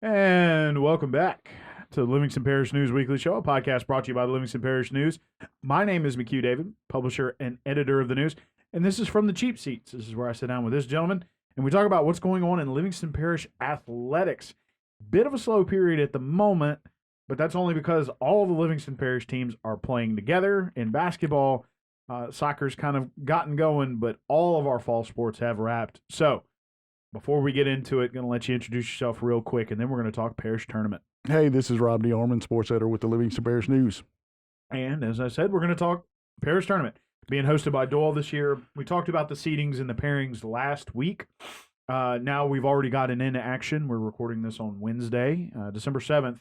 And welcome back to the Livingston Parish News Weekly Show, a podcast brought to you by the Livingston Parish News. My name is McHugh David, publisher and editor of the news, and this is from the cheap seats. This is where I sit down with this gentleman, and we talk about what's going on in Livingston Parish athletics. Bit of a slow period at the moment, but that's only because all the Livingston Parish teams are playing together in basketball. Soccer's kind of gotten going, but all of our fall sports have wrapped. So, before we get into it, going to let you introduce yourself real quick, and then we're going to talk Parish Tournament. Hey, this is Rob DeArmond, sports editor with the Livingston Parish News. And as I said, we're going to talk Parish Tournament, being hosted by Dole this year. We talked about the seedings and the pairings last week. Now we've already gotten into action. We're recording this on Wednesday, December 7th.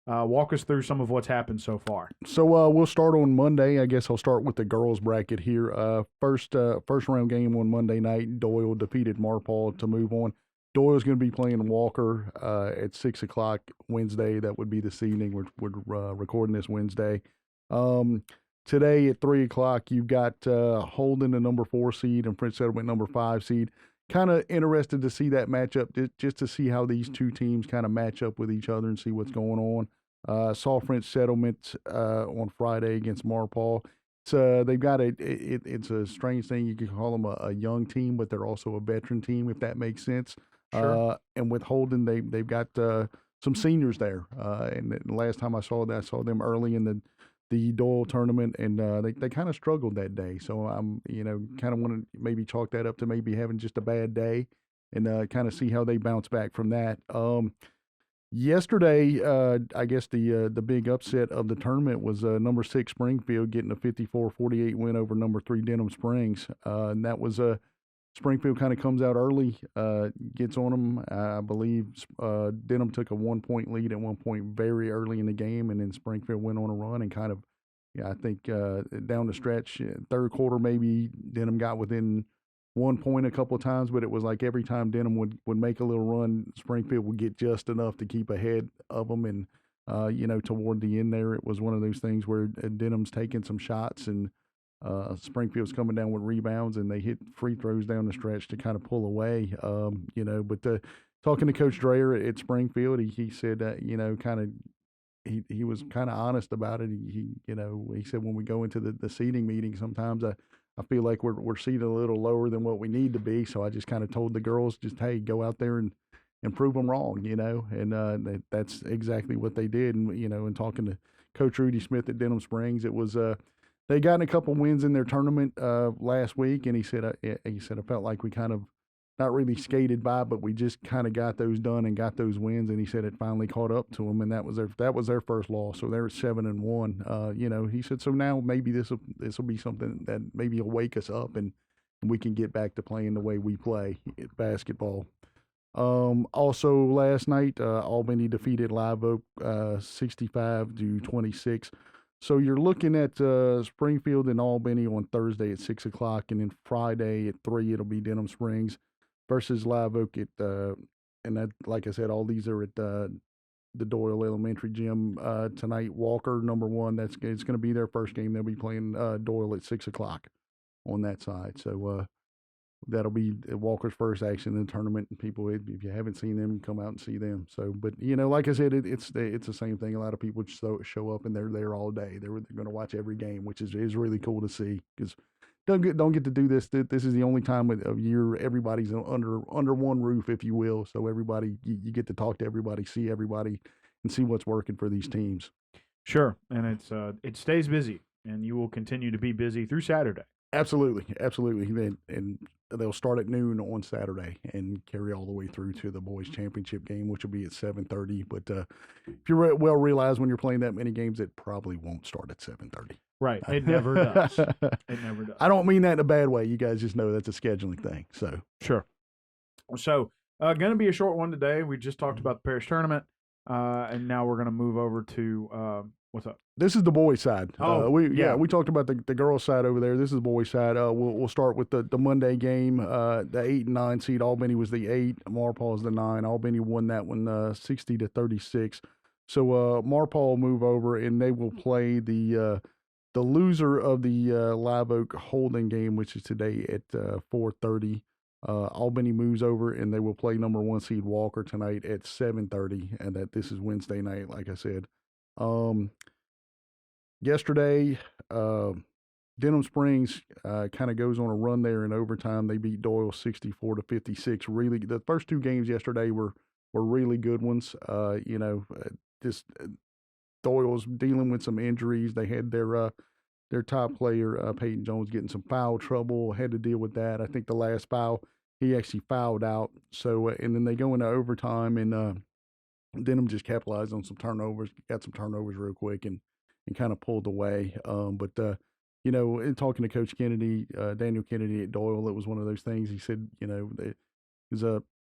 Walk us through some of what's happened so far. So we'll start on Monday. I guess I'll start with the girls bracket here. First round game on Monday night, Doyle defeated Marpaw to move on. Doyle's going to be playing Walker at 6 o'clock Wednesday. That would be the seeding. We're recording this Wednesday. Today at 3 o'clock, you've got Holden, the number 4 seed, and French Settlement, number 5 seed. Kind of interested to see that matchup, just to see how these two teams kind of match up with each other and see what's going on. Saw French Settlement on Friday against Marpaw. So they've got it's a strange thing. You could call them a young team, but they're also a veteran team, if that makes sense. Sure. And with Holden, they've got some seniors there. And the last time I saw them early in the Dole Tournament, and they kind of struggled that day. So I'm, kind of want to maybe chalk that up to maybe having just a bad day, and kind of see how they bounce back from that. Yesterday, I guess the big upset of the tournament was number 6 Springfield getting a 54-48 win over number 3 Denham Springs, and that was Springfield kind of comes out early, gets on them. I believe Denham took a 1-point lead at one point very early in the game, and then Springfield went on a run and kind of, I think down the stretch, third quarter maybe Denham got within 1 point a couple of times, but it was like every time Denham would make a little run, Springfield would get just enough to keep ahead of them. And, toward the end there, it was one of those things where Denham's taking some shots and Springfield's coming down with rebounds, and they hit free throws down the stretch to kind of pull away. But talking to Coach Dreyer at Springfield, he said, kind of he was kind of honest about it. He said when we go into the seating meeting, sometimes I feel like we're seated a little lower than what we need to be. So I just kind of told the girls, just hey, go out there and prove them wrong, and that's exactly what they did. And and talking to Coach Rudy Smith at Denham Springs, it was they gotten a couple wins in their tournament last week, and he said I felt like we kind of not really skated by, but we just kind of got those done and got those wins. And he said it finally caught up to them, and that was their first loss. So they're at 7-1. He said so now maybe this will be something that maybe will wake us up and we can get back to playing the way we play basketball. Also last night, Albany defeated Live Oak 65-26. So you're looking at Springfield and Albany on Thursday at 6 o'clock, and then Friday at 3 it'll be Denham Springs versus Live Oak at and that, like I said, all these are at the Doyle Elementary Gym tonight. Walker, number 1, it's going to be their first game. They'll be playing Doyle at 6 o'clock on that side. So that'll be Walker's first action in the tournament. And people, if you haven't seen them, come out and see them. So, but like I said, it's the same thing. A lot of people show up and they're there all day. They're going to watch every game, which is really cool to see, because don't get to do this. This is the only time of year everybody's under one roof, if you will. So everybody, you get to talk to everybody, see everybody, and see what's working for these teams. Sure, and it stays busy, and you will continue to be busy through Saturday. Absolutely. And they'll start at noon on Saturday and carry all the way through to the boys' championship game, which will be at 7:30. But if you well realize when you're playing that many games, it probably won't start at 7:30. Right. It never does. It never does. I don't mean that in a bad way. You guys just know that's a scheduling thing. So sure. So going to be a short one today. We just talked about the Parish Tournament, and now we're going to move over to what's up. This is the boys' side. We talked about the girls' side over there. This is the boys' side. We'll start with the Monday game. The 8 and 9 seed Albany was the 8. Marpaw is the 9. Albany won that one 60-36. So Marpaw will move over, and they will play the loser of the Live Oak Holden game, which is today at 4:30. Albany moves over, and they will play number 1 seed Walker tonight at 7:30, and this is Wednesday night, like I said. Yesterday, Denham Springs kind of goes on a run there in overtime. They beat Doyle 64-56. Really, the first 2 games yesterday were really good ones. Just Doyle's dealing with some injuries. They had their top player, Peyton Jones, getting some foul trouble, had to deal with that. I think the last foul, he actually fouled out. So, and then they go into overtime, and Denham just capitalized on some turnovers, got some turnovers real quick, and kind of pulled away. In talking to Coach Kennedy, Daniel Kennedy at Doyle, it was one of those things. He said,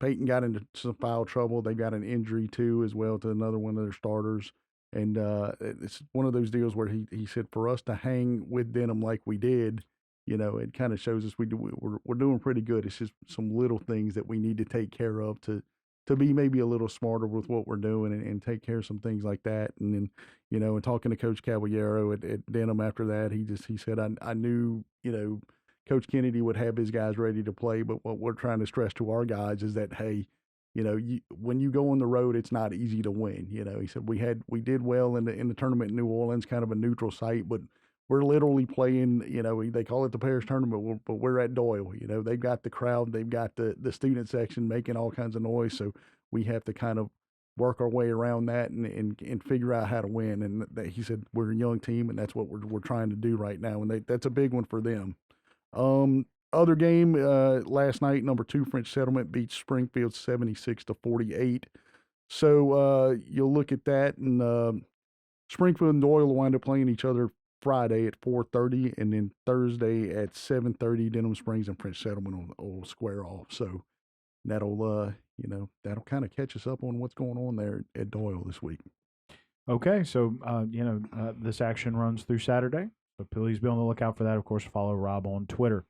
Peyton got into some foul trouble. They got an injury too, as well, to another one of their starters. And it's one of those deals where he said for us to hang with Denham like we did, it kind of shows us we're doing pretty good. It's just some little things that we need to take care of to be maybe a little smarter with what we're doing and take care of some things like that. And then, and talking to Coach Caballero at Denham after that, he said, I knew, Coach Kennedy would have his guys ready to play, but what we're trying to stress to our guys is that, hey, when you go on the road, it's not easy to win. He said we did well in the tournament in New Orleans, kind of a neutral site, but we're literally playing. They call it the Parish Tournament, but we're at Doyle. They've got the crowd, they've got the student section making all kinds of noise, so we have to kind of work our way around that and figure out how to win. And he said we're a young team, and that's what we're trying to do right now, and that's a big one for them. Other game last night, number 2 French Settlement beats Springfield 76-48. So you'll look at that, and Springfield and Doyle will wind up playing each other Friday at 4:30, and then Thursday at 7:30. Denham Springs and French Settlement will square off. So that'll kind of catch us up on what's going on there at Doyle this week. Okay, so this action runs through Saturday. So please be on the lookout for that. Of course, follow Rob on Twitter.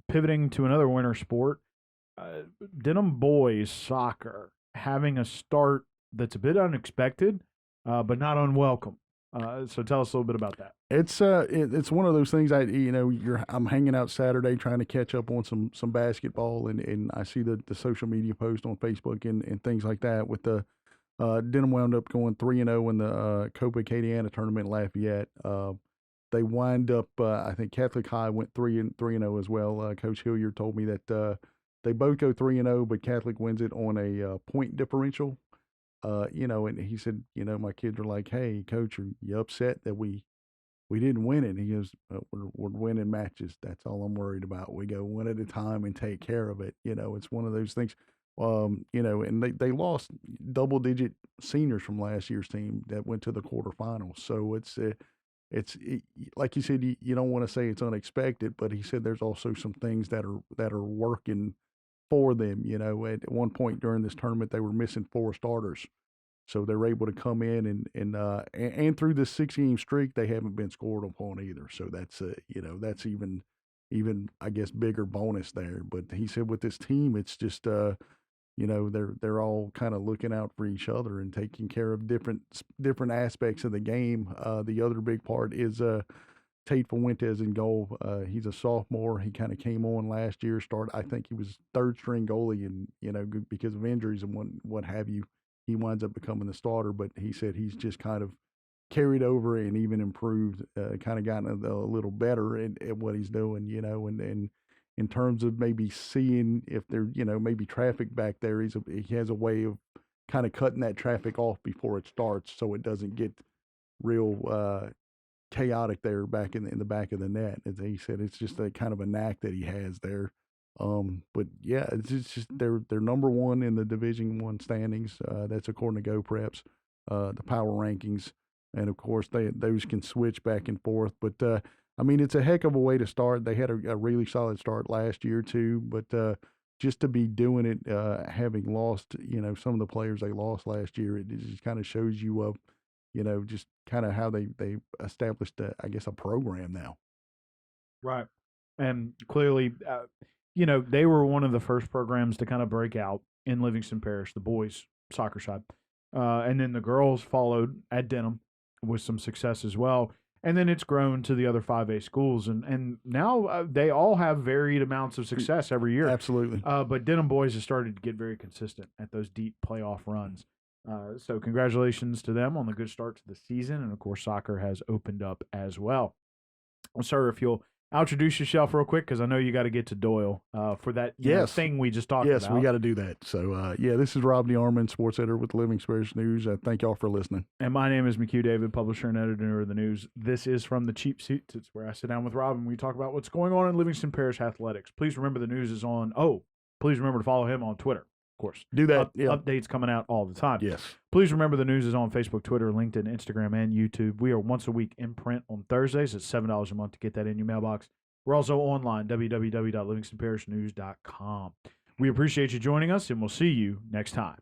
Pivoting to another winter sport, Denham boys soccer having a start that's a bit unexpected, but not unwelcome. So tell us a little bit about that. It's one of those things. I'm hanging out Saturday trying to catch up on some basketball, and I see the social media post on Facebook and things like that. With the Denham wound up going 3-0 in the Copa Acadiana tournament in Lafayette. They wind up, I think Catholic High went 3-0 as well. Coach Hilliard told me that they both go 3-0, but Catholic wins it on a point differential. And he said, my kids are like, hey, Coach, are you upset that we didn't win it? He goes, we're winning matches. That's all I'm worried about. We go one at a time and take care of it. It's one of those things. And they lost double-digit seniors from last year's team that went to the quarterfinals. So it's like you said, you don't want to say it's unexpected, but he said there's also some things that are working for them. At one point during this tournament, they were missing 4 starters, so they're able to come in and through this 6-game streak, they haven't been scored upon either. So that's that's even I guess bigger bonus there. But he said with this team, it's just they're all kind of looking out for each other and taking care of different aspects of the game. The other big part is Tate Fuentes in goal. He's a sophomore. He kind of came on last year. I think he was 3rd string goalie, and because of injuries and what have you, he winds up becoming the starter. But he said he's just kind of carried over and even improved, kind of gotten a little better at what he's doing. And in terms of maybe seeing if there, maybe traffic back there, he has a way of kind of cutting that traffic off before it starts, so it doesn't get real chaotic there back in the back of the net. As he said, it's just a kind of a knack that he has there. But yeah, it's just they're number 1 in the Division I standings. That's according to Go Preps, the power rankings, and of course those can switch back and forth. But it's a heck of a way to start. They had a really solid start last year too, but just to be doing it, having lost, some of the players they lost last year, it just kind of shows you just kind of how they established, I guess, a program now. Right. And clearly, they were one of the first programs to kind of break out in Livingston Parish, the boys soccer side. And then the girls followed at Denham with some success as well. And then it's grown to the other 5A schools, and now they all have varied amounts of success every year. Absolutely. But Denham boys have started to get very consistent at those deep playoff runs. So congratulations to them on the good start to the season, and of course soccer has opened up as well. Well, sir, if you'll introduce yourself real quick, because I know you got to get to Doyle for that thing we just talked about. Yes, we got to do that. So, this is Rob DeArmond, sports editor with Livingston Parish News. Thank y'all for listening. And my name is McHugh David, publisher and editor of the news. This is From the Cheap Seats. It's where I sit down with Rob and we talk about what's going on in Livingston Parish athletics. Please remember the news is on. Please remember to follow him on Twitter. Of course. Do that. Updates coming out all the time. Yes. Please remember the news is on Facebook, Twitter, LinkedIn, Instagram, and YouTube. We are once a week in print on Thursdays. It's $7 a month to get that in your mailbox. We're also online, www.livingstonparishnews.com. We appreciate you joining us, and we'll see you next time.